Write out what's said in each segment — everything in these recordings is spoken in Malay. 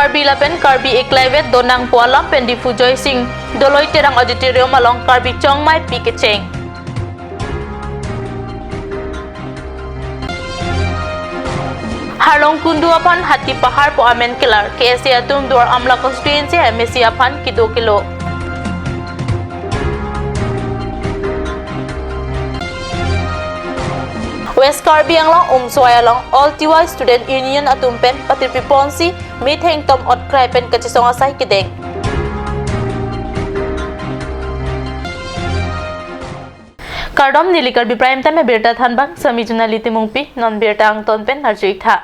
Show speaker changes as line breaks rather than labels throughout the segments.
Karbi lapen Karbi iklaivet donang pualam pen difujoy sing doloi terang auditorium along Karbi chong mai pikecheng. Harlong kundu apan hati pahar po amen kilar KSA atum duar amla constituency MSC apan kido kilo. West Karbi anglong soya long all TY student union atumpen patirpi ponsi meeting tom ot krai pen kachisong asai kideng. Kardom nili Karbi prime time berta thanbang sami junaliti mungpi non berta ang ton pen harjuik tha.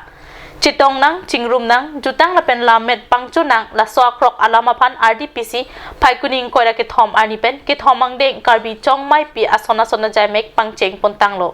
Chitong nang chingrum nang jutang lapen lamet pangchu nang la soakrok alamapan RDPC paikuning koira ke thom ani pen ke thomang deng Karbi chong mai pi asona sona jaimek pangcheng pontang lo.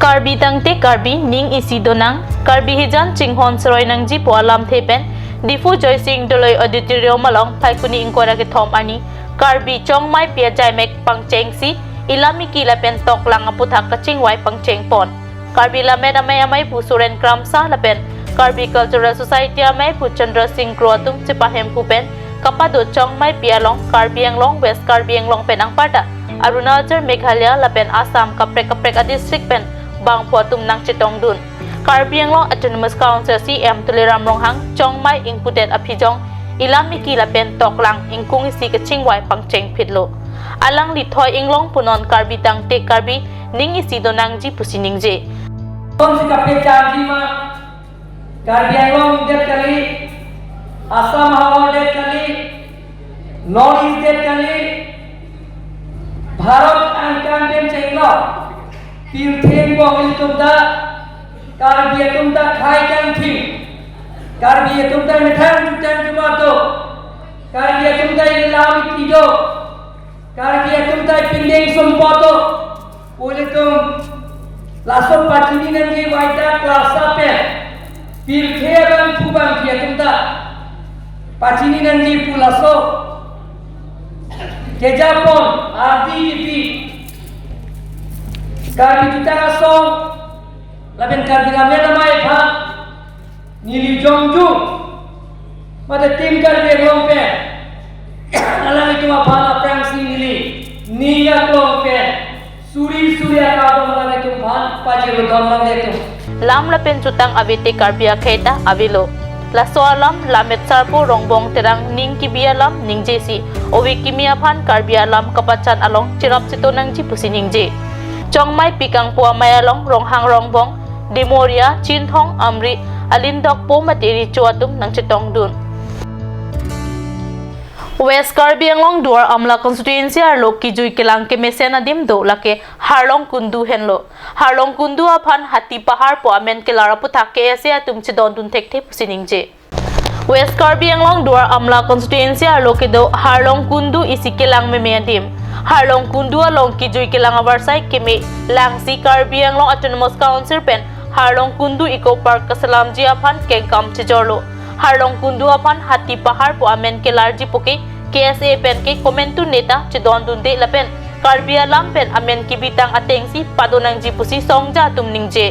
Karbi tangte Karbi ning isi donang Karbi hijan chinghon seroy nang ji po alam thepen difu joy sing doloi auditorium along paikuni ingkora ke thom ani Karbi chong mai pia jaimek pangcheng si ilami kila pen tok lang aputhak kaching wai pangcheng pon Karbi lamet amay pusuren kramsa lapen Karbi Cultural Society amay pu Chandra Singh Kroatum cipahem pupen kapado chong mai pia long Karbi anglong West Karbi anglong pen ang pada Arunachal Meghalaya lapen Assam kaprek a district pen bang puatum nang chitong dun Karbi anglong Autonomous Council CM tuliram ronghang chong mai ingpudet apijong ilami kila pen tok lang ingkung isi kaching wai pangcheng phitlo alang lithoy inglong punon Karbi tangte Karbi ning isi donang ji pusining je
कौन सी कपड़े चार्जी में कार्बी एंगलोंग डेट कली असम हवा डेट कली north east date कली भारत अंकान डेट चेंगलो तीर्थें को मिल तुमदा कार्बी तुमदा खाई kan थी कार्बी तुमदा मिठाई तुमदा जुबातो कार्बी तुमदा इलाम कीजो कार्बी तुमदा पिंडेंग सुम्पातो बोले तुम Langsung pacini nanti waita kelas apa? Pilkhe bang pubang dia tunda. Pacini nanti pulaso. Kejapon RDP. Karbi kita kasong. Laben karbi ramai ramai pha. Nili jongju. Mada tim karbi lompe. Alam itu apa perang sini Niya lompe. Suri akadom lagi tu bhan pajero dom lagi tu.
Lam lapen chutang abite Karbia kheta avilo. La soalam lamet sarpo rongbong terang ning kibia lam ning jesi. Owi kimia phan Karbia lam kapachan along chirap chito nang ji pusining je. Chong mai pikang po mai along ronghang rongbong Demoria Chinthong Amri Alindok po materi chuatum nang chitong dun. West Karbi anglong duar amla constituency arlo kijui kelang ke mesena dim do lake harlong kundu henlo harlong kundu aphan hati pahar po amen kelara putha ke asia tumchi don dun thek the pusining je West Karbi anglong duar amla constituency arlo ke do harlong kundu isi kelang me dim harlong kundu along kijui kelang abarsai ke me langsi Karbi anglong autonomous council pen harlong kundu eco park kasalam ji aphan kengkam chejorlo harlong kundu aphan hati pahar po amen kelar ji poke KSA pen ke komentu neta chidon dunde lapen Karbi alam pen amen kibitang atengsi padonang jipusi songja tumningje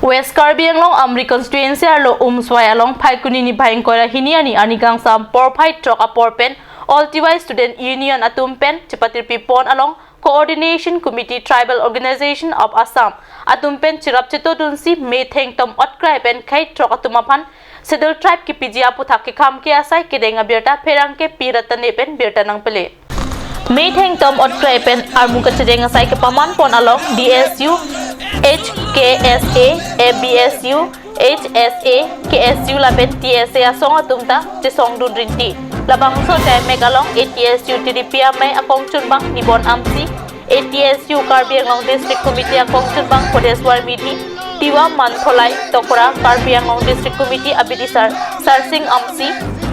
West Karbi anglong Amri constituency arlo swai along phaikuni ni bhaingkora hiniani anigang sam por phai trok apor pen all TY student union atum pen chipatir pipon along Coordination Committee Tribal Organization of Assam atum pen chirap chito dunsi metheng tom otkrai pen khai trok atumapan Sedul tribe ki pijia puthak ki kham ki asai ki denga berta perang ke piratane pen berta nang pele Meeting tom otkrai pen armu ka chedenga sai ke paman pon along DSU HKSA ABSU HSA KSU laben TSA asong atumta che song dun rinti labang so jai megalong ATSU TDP mai akong chunbang nibon amsi ATSU Karbi Anglong District Committee akong chunbang Podeswar Midi Tiwa Mantholai Tokora Karbi Anglong District Committee Abidisar Sarsing Amsi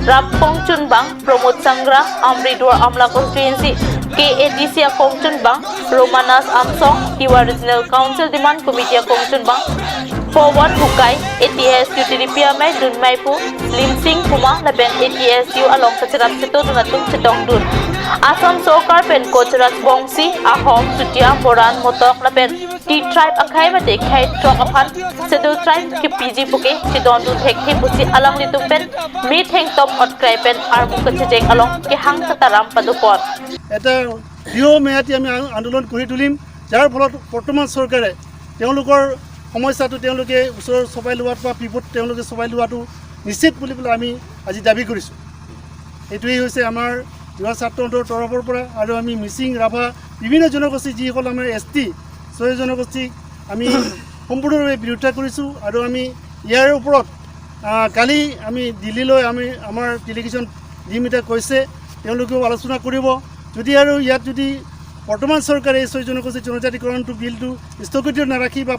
Rapong Chunbang Pramod Sangra Amri Duar Amla Constituency KADC akong chunbang Romanas Amsong Tiwa Regional Council Demand Committee akong chunbang Forward Hukai ATSU TDP mai dun mai pu Lim Sing Puma laben ATSU along sa chirap chito dunatung chitong dun Assam Sokar pen Kocharas Bongsi, Ahom, Sutia, Moran, Motok na pen T tribe akai mate khai trok aphan Schedule tribe ki PG puke Chidon du thek thi pusi alang litum pen mi theng top ot krai pen armu kachejeng along ki hang kataram padupon
এটা দীৰ্ঘম্যাদী আমি আন্দোলন কৰি তুলিম যাৰ ফলত বৰ্তমান চৰকাৰে তেওঁলোকৰ সমস্যাটো তেওঁলোকে ওচৰৰ সবাই লোৱাত বা বিপদ তেওঁলোকে সবাই লোৱাটো নিশ্চিত বুলি আমি আজি দাবী কৰিছোঁ এইটোৱেই হৈছে আমাৰ যুৱ ছাত্ৰহঁতৰ তৰফৰ পৰা আৰু আমি মিচিং ৰাভা বিভিন্ন জনগোষ্ঠী যিসকল আমাৰ ST 6 জনগোষ্ঠীক আমি সম্পূৰ্ণভাৱে বিৰোধিতা কৰিছোঁ আৰু আমি ইয়াৰ ওপৰত কালি আমি দিল্লীলৈ আমাৰ ডেলিগেশ্যন ডিমিটা কৈছে তেওঁলোকেও আলোচনা কৰিব যদি আৰু ইয়াত যদি বৰ্তমান চৰকাৰে 6 জনগোষ্ঠী জনজাতিকৰণটো বিলটো স্থগিত নাৰাখি বা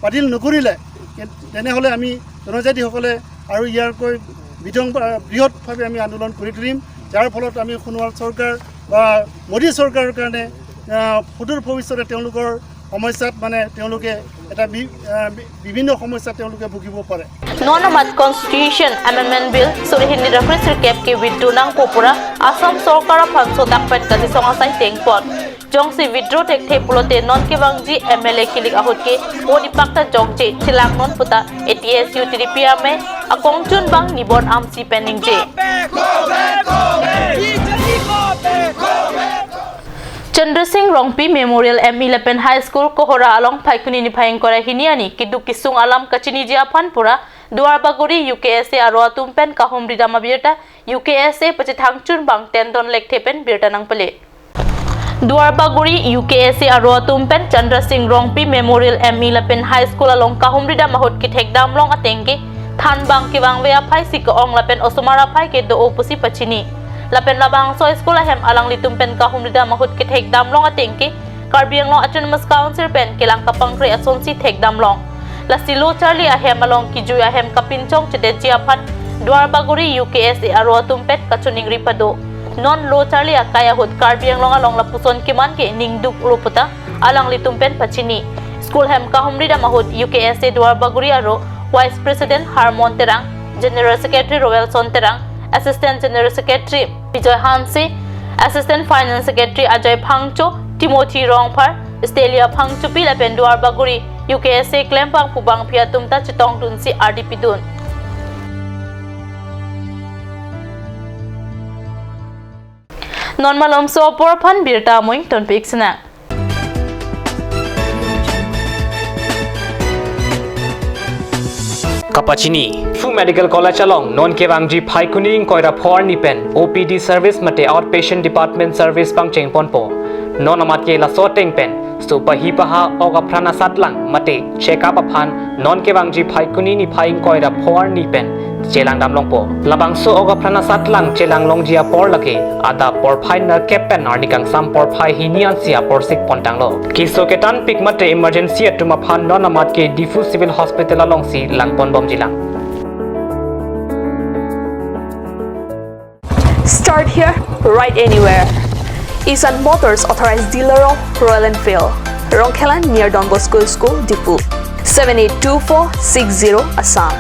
পাতিল নকৰিলে তেনেহ'লে আমি জনজাতিসকলে আৰু ইয়াৰকৈ বৃহৎভাৱে আমি আন্দোলন কৰি তুলিম যাৰ ফলত আমি সোণোৱাল চৰকাৰ বা মোদী চৰকাৰৰ কাৰণে সুদূৰ ভৱিষ্যতে তেওঁলোকৰ সমস্যাত মানে তেওঁলোকে এটা বিভিন্ন সমস্যা তেওঁলোকে ভুগিব পাৰে
Nonamat Constitution Amendment Bill Surihin Reference Cap ki withdraw nang popura Assam Sorkar phanso dakpet kasi songasai tengpon Jongsi withdraw tek the pulote non ke bangji MLA kilik ahut ke odi pakta jongje chilak non puta ATSU TDPR me akongchun bang nibon amsi pending je Chandra Singh Rongpi Memorial M11 High School Kohora along Paikuni ni Phaing Kora Hiniani Kidu Kisung Alam Kachini Japan Pura Duarbaguri UKSA Arwa Tumpen Kahum Ridama Birta UKSA Pachithangchun Bang Tendon Lek Tepen Birta Nang Pele Duarbaguri UKSA Arwa Tumpen Chandra Singh Rongpi Memorial M11 High School along Kahum Ridama Hot Ki Thek Damlong Atengke Than Bang Ki Bang Wea Phai Sik Ong Lapen Osumara Phai Ke Do Opusi Pachini Lapen labang so school ahem alang litum pen kahum lida mahut ke thek damlong atengke Karbi ang long autonomous council pen kilang kapangkre asonsi thek damlong la silo charlie ahem along ki juy ahem kapinchong chede jiapan Duarbaguri UKSA arwa tumpet kachuning ripado non lo charlie akaya hut Karbi ang long along lapuson kiman ke ningduk ruputa alang litum pen pachini school hem kahum lida mahut UKSA Duarbaguri aro Vice President Harmon Terang General Secretary Royal Son Terang Assistant General Secretary Bijoy Hansi, Assistant Finance Secretary Ajay Phangcho, Timothy Rongphar, Stelia Phangcho Pila Penduar Baguri, UKSA Klempang Pubang Piatumta Chitong Dunsi RDP Dun. Non-malom so porpan birta moing ton piksna.
Kapachini Fu Medical College along non kebangji Paikuning Koira Por Nipen OPD service mate outpatient department service pangcheng ponpo non amat ke la soteng pen supa hi paha oga prana satlang mate check up aphan non kebangji Paikuni ni Paing Koira Por Nipen chelang damlong po labang so oga prana satlang chelang longjia por lake ada por phai na kepen arnikang sam por phai hinian sia por sik pontang lo kiso ketan pik mate emergency atuma phan non amat ke Difu Civil Hospital along si langpon bom jilang.
Start here, right anywhere. Isan Motors authorized dealer of Royal Enfield, Rongkhelan near Don Bosco School, Difu, 782460 Assam.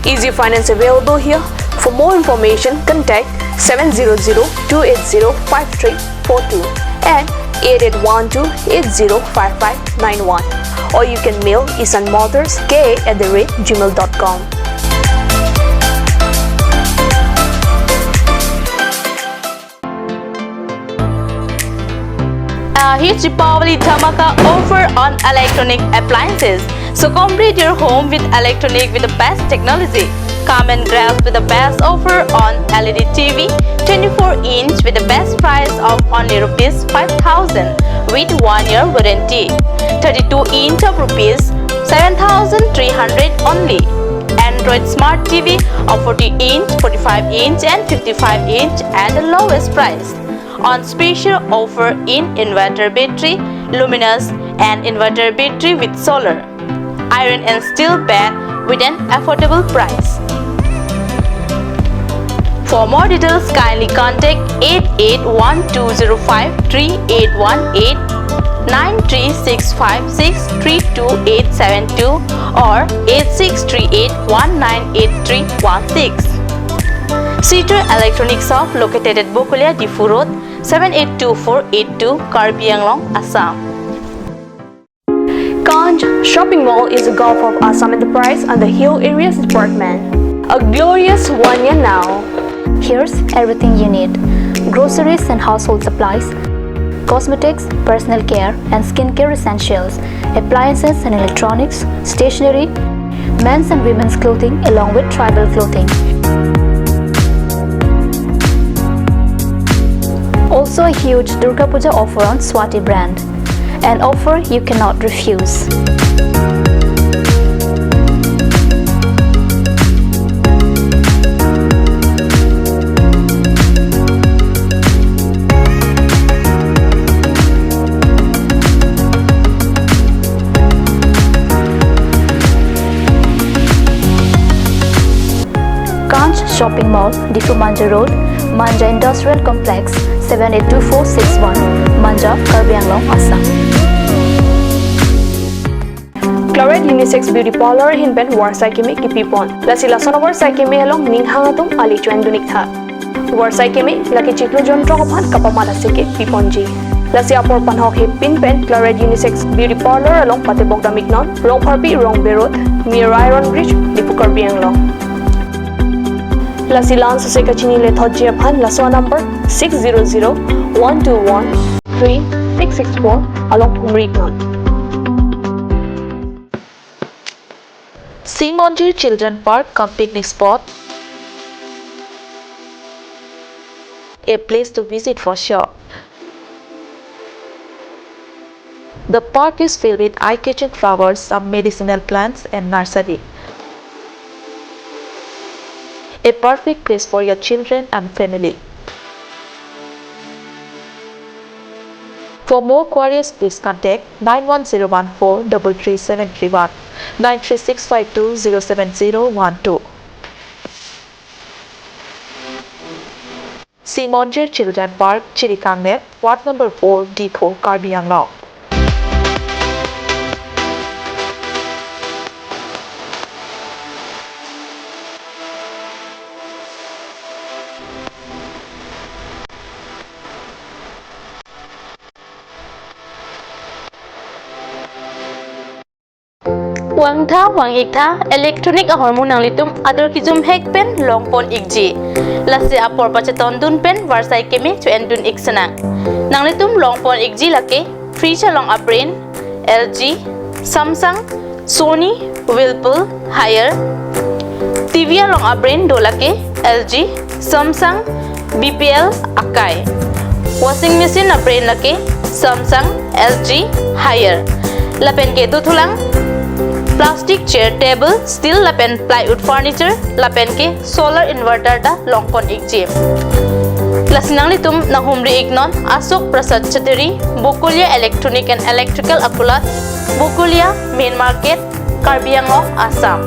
Easy finance available here. For more information, contact 700-280-5342 and 8812-805591 or you can mail isanmotorsk@gmail.com.
Huge Deepavali Dhamaka offer on electronic appliances. So complete your home with electronic with the best technology. Come and grab with the best offer on LED TV 24-inch with the best price of only rupees 5,000 with 1-year warranty. 32-inch of rupees 7,300 only. Android Smart TV of 40-inch, 45-inch and 55-inch at the lowest price. On special offer in inverter battery, luminous and inverter battery with solar, iron and steel bed with an affordable price. For more details, kindly contact 8812053818, 936563272 or 8638198316. Cedar Electronic Shop located at Bokulia Difu Road, 782482 Karbi Anglong, Assam.
Ganj Shopping Mall is a Gulf of Assam enterprise and the Hill Areas Department. A glorious 1 year now.
Here's everything you need: groceries and household supplies, cosmetics, personal care and skincare essentials, appliances and electronics, stationery, men's and women's clothing along with tribal clothing. Also a huge Durga Puja offer on Swati brand, an offer you cannot refuse. Ganj Shopping Mall, Difu Manja Road, Manja Industrial Complex, 782461, Manja, Karbi Anglong, Assam.
Claret Unisex Beauty Parlor hinben Warsai Kimi Kipipon. Lasi Lasonobor Sai Kimi along Ninghangatum Ali Chuan Dunikha. Warsai Kimi Laki Chiklo John Trokopan Kapamala Siki Piponji. Lasi Apor Panhok Hip Pinpen Claret Unisex Beauty Parlor along Patibok Damignon, Rong Karbi Rong Berot, near Iron Bridge, Difu Karbi Anglong. La Silan Suseka Chinile Thodjia Pan Laswa number 600-121-3664 along Pumriknon.
Simonjir Children Park cum picnic spot. A place to visit for sure. The park is filled with eye-catching flowers, some medicinal plants and nursery. A perfect place for your children and family. For more queries, please contact 91014-33731, 93652-07012. Simonjir Children Park, Chirikangnet, Ward number 4, D4, Karbi Anglong. Wang tha wang ik tha electronic hormone nang litum ador kijum hek pen long pon ikji lase apor pacheton dun pen warsai kemi chu endun iksana nang litum long pon ikji lake fridge long aprin LG Samsung Sony Whirlpool Haier TV long aprin do lake LG Samsung BPL Akai washing machine aprin lake Samsung LG Haier lapen ke du thulang plastic chair table steel lapen plywood furniture lapen ke solar inverter da longpon ikji lasinang litum nahumri ignon Asok Prasad Chaudhary Bokulia Electronic and Electrical Akulat Bokulia Main Market Karbi Anglong Assam.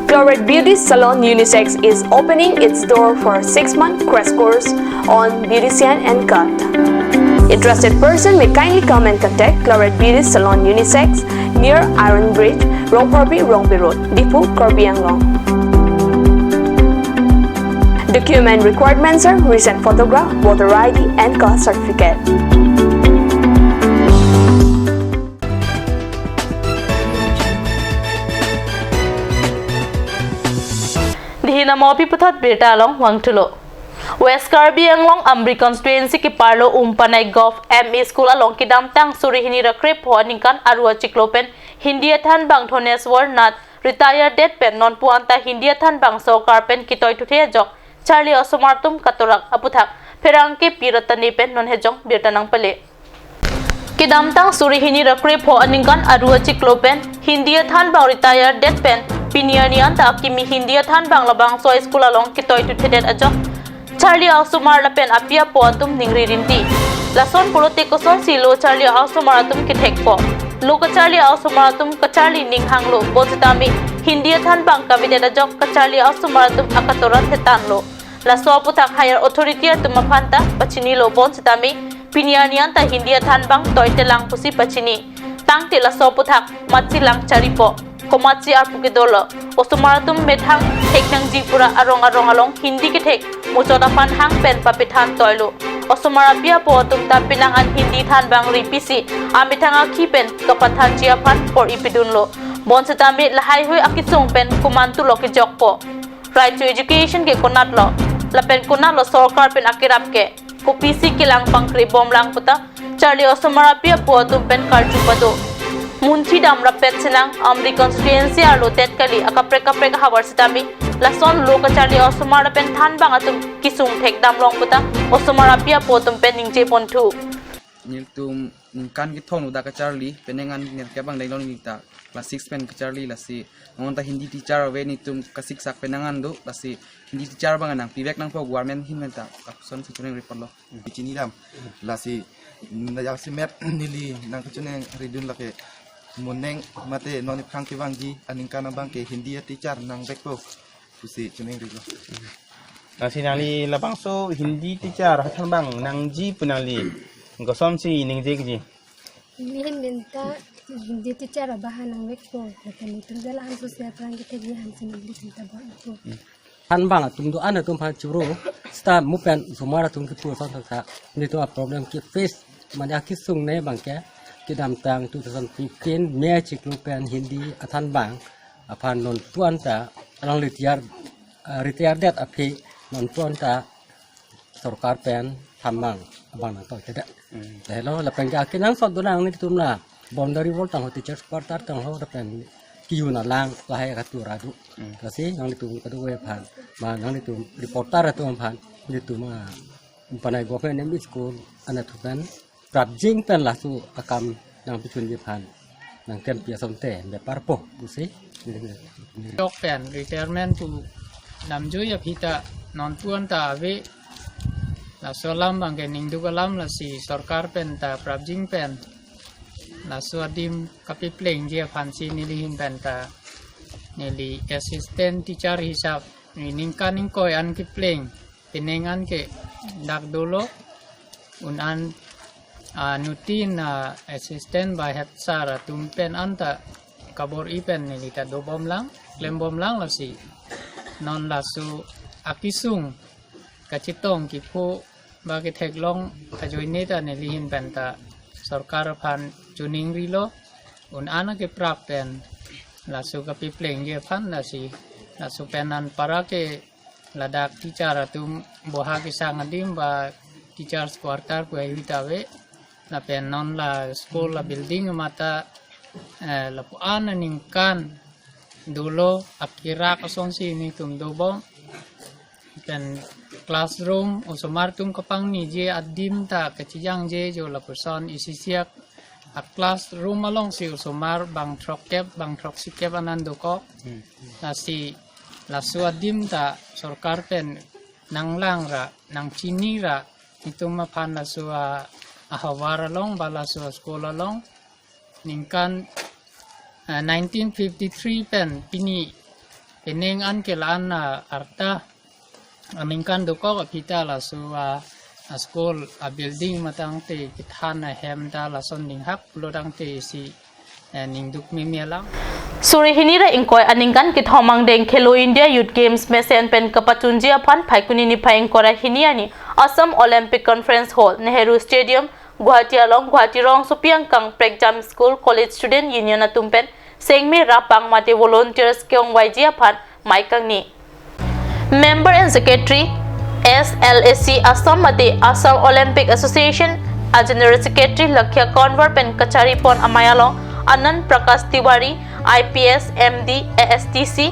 Claret Beauty Salon Unisex is opening its door for 6-month crash course on beautician and cut. Interested person may kindly come and contact Claret Beauty Salon Unisex near Iron Bridge, Rongparbi, Rongbi Road, Difu, Karbi Anglong. Document requirements are recent photograph, voter ID and caste certificate.
Dihina mopi putat beta along wangtulo. West Karbi Anglong Amri constituency ki parlo umpanai golf ME school along ki damtang surihini rakrep ho aninkan arua ciklopen Hindia than bang thones war nat retired dead pen non puanta Hindia than bang sokar pen kitoi tuthe jok Charlie Osomartum katorak aputhak perang ke piratani pen non hejong birtanang pale. Kidamtang surihini rakrep ho aninkan arua ciklopen Hindia than bang retired dead pen pinianian ta kimi Hindia than bang labang so school along kitoi tuthe dead ajok Charlie Ausumar lapen apia po atum ningri rinti. Lason politiko son silo Charlie Ausumar atum kithek po. Luka Charlie Ausumar atum ka Charlie ninghang lo botitami Hindia than bang kabide jok ka Charlie Ausumar atum akatoran tetan lo. Laso putak higher authority atum mapanta pachini lo botitami pinianian ta Hindia than bang toite lang pusi pachini. tang te la so puthak machi lang charipo komachi ar pukidolo osumaratum methang theknang jipura arong along hindi ke thek muchoda pan hang pen papithan toilo osumara pia po tum ta pinangan hindi than bang ripisi amithanga khipen kapathan chia phan por ipidunlo bonsatami lahai hoi akisong pen kumantu lo ke jokpo right to education ke konat lo lapen konat lo sarkar pen akirap ke ko pc kilang pangkri bom lang puta charlie osumara pia po tum pen karchu pado munthi damra pet sinang amri constituency arlo tet kali akaprek hawar sitami lason loka charlie osumara pen than bang atum kisung thek dam long puta osumara pia po tum pen ningje pontu
niltum kan ki thonu da ka charlie penengan nil ke bang dailon nita class 6 pen ka charlie lasi ngonta hindi teacher we ni tum ka siksak penangan do lasi hindi teacher bang nang pibek nang po government hinmenta kapson si kuning report lo
bichini dam lasi na yak simet nili nang kuchuneng ridun lake moneng mate noni khang ki bangji aning kana bang ke hindi teacher nang bekpo kusi chuneng rilo
nasi nali labang so hindi teacher hatang bang nang ji punali gosom si ning je ji
Lihin minta hindi teacher bahan ng wekpo lakan itu dalam sosial perang kita lihan sinili kita bawa itu
han bang tum do ana tum phan churo sta mupen sumara tum ki pu sa sa ni to problem ki face man akisung ne bang ke ki dam tang 2015 me chiklu pen hindi athan bang aphan non tuan ta along retire det api non tuan ta sarkar pen thamang bang na to keda hello la pen ga kinang sot do nang ni tum la boundary wall tang ho teachers quarter tang ho da pen ki yu na lang la hai ka tu ra du kasi nang ni tum ka do we phan ma nang ni tum reporter tu phan ni tum ma panai government school ana tu kan prap jing pen la su akam nang pichun ji phan nang ken pia som te be parpo du si
Dok pen retirement tu namju ya pita non tuan ta ave la solam bangke ning du kalam la si sarkar pen ta prabjing pen la suadim kapi pleng dia fansi nilihin pen ta nili assistant teacher hisap ning kaning koi an ki pleng pinengan ke dak dolo un an nutin assistant by head sara tumpen anta kabor ipen nili ta do bom lang klem bom lang la si non la su akisung kachitong ki phu bagi thek long kajoi neta nilihin pen ta sarkar phan chuning rilo un ana ke prap pen la su kapi pleng je phan la si la su penan para ke ladak teacher atum boha ki sangadim ba teachers quarter ku evitawe la pen non la school la building mata la pu ana ningkan dulo akira kasong si ni tum dobong pen classroom usomar tum kapang ni je adim ta kachijang je jo la person isisiak a classroom along si usomar bang trok sikep anando ko na si la suadim ta sarkar pen nang lang ra nang chini ra itum ma phan la suwa ahawara long bala suwa school along ningkan 1953 pen pini peneng an kelan arta amingkan do ko pita la suwa school a building matang te kithan hem da la son ning hak lodang te si ning duk mi melang
Suri hinira ingkoi aningkan ki thomang deng Khelo India Youth Games mesen pen kapachunjia phan phaikuni ni phaing kora hiniani Assam Olympic Conference Hall Nehru Stadium Guwahati along Guwahati rong supiang kang Pregjam School College Student Union atumpen sengme rapang mate volunteers keong waijia phan maikang ni Member and Secretary SLSC Assam mate Assam Olympic Association a General Secretary Lakhya Conver pen kachari pon amayalong Anand Prakash Tiwari IPS MD ASTC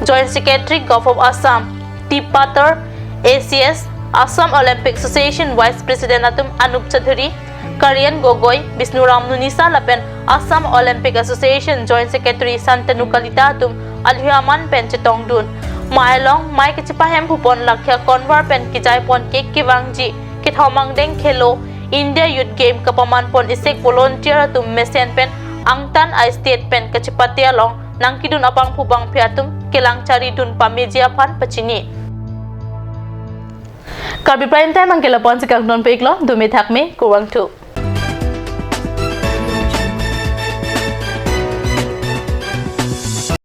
Joint Secretary Gov of Assam Tipatar ACS Assam Olympic Association Vice President atum Anup Chaudhary Karyan Gogoi Bisnuram Nunisa lapen Assam Olympic Association Joint Secretary Santanu Kalita atum Alhuaman pen chetong dun Mailong Mai Kichipahem Phupon Lakhya Conver pen kijai pon ke kiwangji kithomang deng Khelo India Youth Game kapaman pon isek volunteer atum mesen pen angtan I state pen kachipatia long nangkidun apang phubang phiatum kelang chari dun pamejia phan pachini Karbi prime time ang kelapon si kang non peklo dumi thakme kurang tu